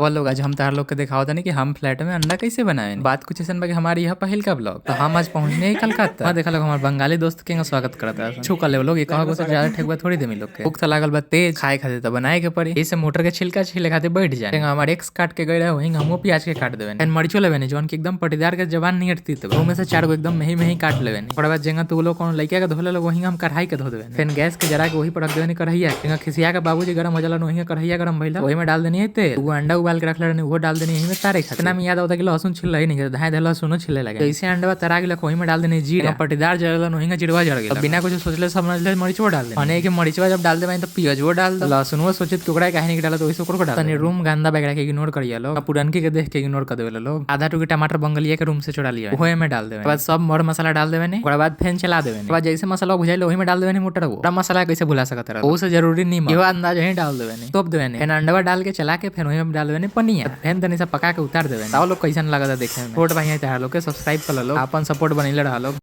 वो लोग आज हम तार लोग के दिखाओ था कि हम फ्लैट में अंडा कैसे बनाए। बात कुछ ऐसा कि हमारी यह पहल का ब्लॉग तो हम आज पहुंचने ही कलकत्ता देखा लोग हमारे बंगाली दोस्त के स्वागत करता है छू कर ले लोग से ज्यादा ठेकुआ थोड़ी दे लोग के भूख तो लागल बा तेज खाए खाते तो बनाए के पड़ी इसे मोटर के छिलका छिले खाते बैठ जाए हमारे एक्स काट के गए वही हमो प्याज के काट देवे मरीचो लेवे जो की एकदम पटीदार के जबान नहीं हटती तो में से 4 गो एकदम मेही मेही काट लेवे थोड़ा बाद जेंगा तो लोग लड़का के धोले लोग वही हम कढ़ाई के धो देवे फिर गैस के जरा के वही पर रख देवे कढ़ैया खिसिया के बाबूजी गरम हो जाला वही कढ़ैया गरम भइला वही में डाल देनी है तेल वो अंडा उबाल के रख ले वो डाल देनी है तारे खाते नाम याद होता कि लहसुन छिल ही नहीं धाए लहसुन छिले लगे ऐसे अंडा तरा गया वही में डाल देनी जीरा पटीदार जड़ल वही चिड़वा जड़ गया बिना कुछ सोचले समझले मरीचो डाल दे के मरीचवा जब डाल दे तो पियाजो डाल दे लहसुन सोचित टुकड़ा काहे नहीं डाला तो वैसे ओकरो डाल रूम गंदा वगैरह के इग्नोर करिए लोग पुरनकी के देख के इग्नोर कर देवे लोग आधा टुकी टमाटर बंगलिया के रूम से चुरा लिया वही में डाल देवे बाद सब मर मसाला डाल देवे ने ओकरा बाद फैन चला देवे बाद जैसे मसाला भुजाइल वही में डाल देवे मोटर वो मसाला कैसे भुला सकत रहा वो से जरूरी नहीं यो अंदाज ही डाल देवे ने तोप देवे ने फिर अंडा डाल के चला के फिर वही में डाल देवे पनिया फिर तनी सा पका के उतार देवे ताऊ लोग कैसन लगा था देखे में छोट भाई तार लोग के सब्सक्राइब कर लो अपन सपोर्ट बनैले रहा लोग।